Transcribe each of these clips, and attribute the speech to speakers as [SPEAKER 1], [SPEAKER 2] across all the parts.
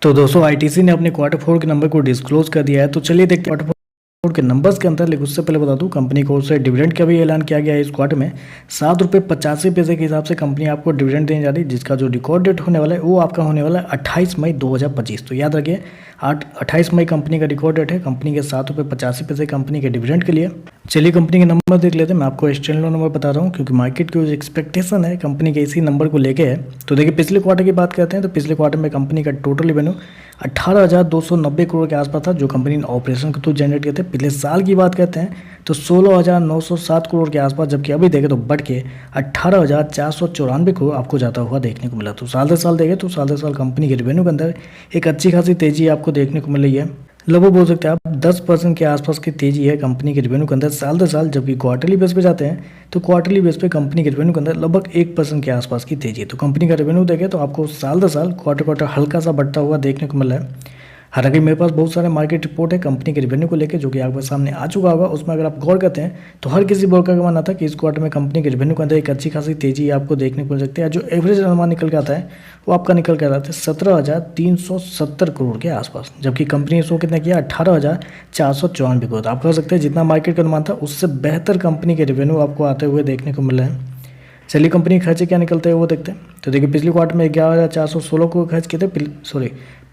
[SPEAKER 1] तो दोस्तों आईटीसी ने अपने क्वार्टर फोर के नंबर को डिस्क्लोज कर दिया है। तो चलिए देखते हैं क्वार्टर फोर के नंबर्स के अंदर। लेकिन उससे पहले बता दूं, कंपनी को से डिविडेंड का भी ऐलान किया गया है। इस क्वार्टर में ₹7.85 के हिसाब से कंपनी आपको डिविडेंड देने जा रही है, जिसका जो रिकॉर्ड डेट होने वाला है वो आपका होने वाला है 28 मई 2025। तो याद रखिए 28 मई कंपनी का रिकॉर्ड डेट है कंपनी के ₹7.85 कंपनी के डिविडेंड के लिए। चलिए कंपनी के नंबर देख लेते हैं। मैं आपको एक्सटर्नल नंबर बता रहा हूँ क्योंकि मार्केट की जो एक्सपेक्टेशन है कंपनी के इसी नंबर को लेके है। तो देखिए पिछले क्वार्टर की बात करते हैं तो पिछले क्वार्टर में कंपनी का टोटल रेवेन्यू 18,290 करोड़ के आसपास था, जो कंपनी ने ऑपरेशन के थ्रू जनरेट किए थे। पिछले साल की बात करते हैं तो 16,907 करोड़ के आसपास, जबकि अभी देखें तो बढ़ के 18,494 करोड़ आपको जाता हुआ देखने को मिला। तो साल दर साल देखें तो साल दर साल कंपनी के रेवेन्यू के अंदर एक अच्छी खासी तेजी आपको देखने को मिल रही है। लगभग बोल सकते हैं आप 10% के आसपास की तेजी है कंपनी के रेवेन्यू के अंदर साल दर साल। जबकि क्वार्टरली बेस पे जाते हैं तो क्वार्टरली बेस पे कंपनी के रेवेन्यू के अंदर लगभग 1% के आसपास की तेजी है। तो कंपनी का रेवेन्यू देखें तो आपको साल दर साल क्वार्टर हल्का सा बढ़ता हुआ देखने को मिल रहा है। हालांकि मेरे पास बहुत सारे मार्केट रिपोर्ट है कंपनी के रेवेन्यू को लेकर, जो कि आपके सामने आ चुका होगा। उसमें अगर आप गौर करते हैं तो हर किसी ब्रोकर का मानना था कि इस क्वार्टर में कंपनी के रेवेन्यू के अंदर एक अच्छी खासी तेजी आपको देखने को मिल सकती है। जो एवरेज अनुमान निकल के आता है वो आपका निकल के आता है 17,370 करोड़ के आसपास, जबकि कंपनी ने शो कितना किया 18,494 करोड़। आप कह सकते हैं जितना मार्केट का अनुमान था उससे बेहतर कंपनी के रेवेन्यू आपको आते हुए देखने को मिल रहे हैं। चलिए कंपनी के खर्चे क्या निकलते हैं वो देखते हैं। तो देखिए पिछले क्वार्टर में 11,416 करोड़ खर्च किए थे।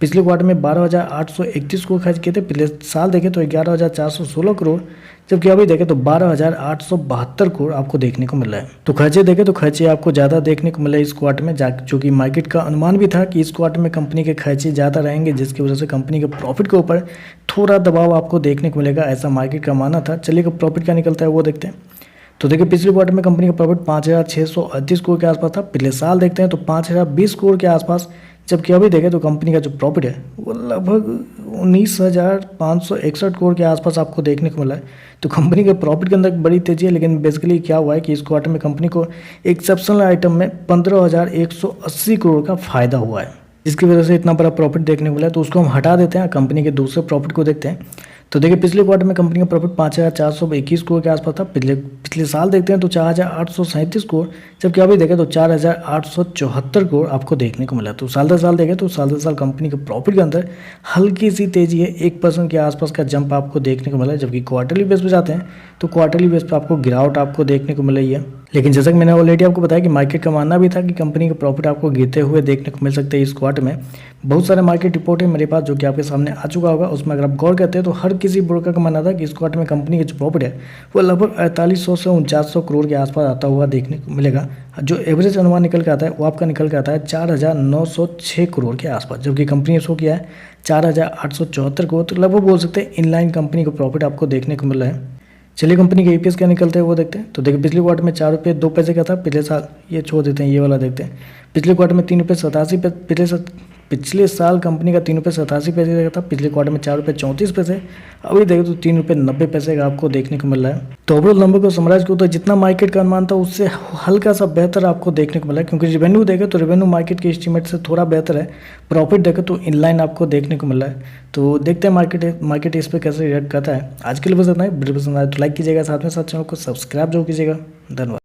[SPEAKER 1] पिछले क्वार्टर में 12,831 करोड़ खर्च किए थे। पिछले साल देखें तो 11,416 करोड़, जबकि अभी देखें तो 12,872 करोड़ आपको देखने को मिल रहा है। तो खर्चे देखें तो खर्चे आपको ज़्यादा देखने को मिला है इस क्वार्टर में, जो कि मार्केट का अनुमान भी था कि इस क्वार्टर में कंपनी के खर्चे ज़्यादा रहेंगे, जिसकी वजह से कंपनी के प्रॉफिट के ऊपर थोड़ा दबाव आपको देखने को मिलेगा, ऐसा मार्केट का मानना था। चलिए प्रॉफिट क्या निकलता है वो देखते हैं। तो देखिए पिछले क्वार्टर में कंपनी का प्रॉफिट 5,638 करोड़ के आसपास था। पिछले साल देखते हैं तो 5,020 करोड़ के आसपास, जबकि अभी देखें तो कंपनी का जो प्रॉफिट है वो लगभग 19,561 करोड़ के आसपास आपको देखने को मिला है। तो कंपनी के प्रॉफिट के अंदर बड़ी तेजी है। लेकिन बेसिकली क्या हुआ है कि इस क्वार्टर में कंपनी को एक्सेप्शनल आइटम में 15,180 करोड़ का फायदा हुआ है, जिसकी वजह से इतना बड़ा प्रॉफिट देखने को मिला है। तो उसको हम हटा देते हैं, कंपनी के दूसरे प्रॉफिट को देखते हैं। तो देखिए पिछले क्वार्टर में कंपनी का प्रॉफिट 5,421 करोड़ के आसपास था। पिछले साल देखते हैं तो 4,837 करोड़, जबकि अभी देखें तो 4,874 करोड़ आपको देखने को मिला। तो साल दर साल देखें तो साल दर साल कंपनी के प्रॉफिट के अंदर हल्की सी तेजी है, 1% के आसपास का जंप आपको देखने को मिला है। जबकि क्वार्टरली बेस पे जाते हैं तो क्वार्टरली बेस पे आपको गिरावट आपको देखने को मिल रही है। लेकिन जैसा कि मैंने ऑलरेडी आपको बताया कि मार्केट का मानना भी था कि कंपनी के प्रॉफिट आपको गिरते हुए देखने को मिल सकते हैं इस क्वार्टर में। बहुत सारे मार्केट रिपोर्ट है मेरे पास जो कि आपके सामने आ चुका होगा। उसमें अगर आप गौर करते हैं तो हर किसी ब्रोकर का मानना था कि इस क्वार्टर में कंपनी का जो प्रॉफिट है वो लगभग 4,800 से 4,900 करोड़ के आसपास आता हुआ देखने को मिलेगा। जो एवरेज अनुमान निकल के आता है वो आपका निकल के आता है 4,906 करोड़ के आसपास, जबकि कंपनी ने शो किया है 4,874 करोड़। तो लगभग बोल सकते हैं इनलाइन कंपनी का प्रॉफिट आपको देखने को मिल रहा है। चलिए कंपनी के ईपीएस क्या निकलते हैं वो देखते हैं। तो देखिए पिछले क्वार्टर में ₹4.02 का था। पिछले साल ये छोड़ देते हैं, ये वाला देखते हैं। पिछले क्वार्टर में ₹3.87, पिछले साल कंपनी का ₹3.87 का था। पिछले क्वार्टर में ₹4.34। अभी देखो तो ₹3.90 का आपको देखने को मिल रहा है। तो ओवरऑल नंबर को समराइज करो तो जितना मार्केट का अनुमान था उससे हल्का सा बेहतर आपको देखने को मिला है, क्योंकि रेवेन्यू देखें तो रेवेन्यू मार्केट के एस्टीमेट से थोड़ा बेहतर है। प्रॉफिट देखें तो इनलाइन आपको देखने को मिल रहा है। तो देखते हैं मार्केट इस पर कैसे रिएक्ट करता है। आज के लिए बस इतना ही। वीडियो पसंद आए तो लाइक कीजिएगा, साथ में साथ चैनल को सब्सक्राइब जरूर कीजिएगा। धन्यवाद।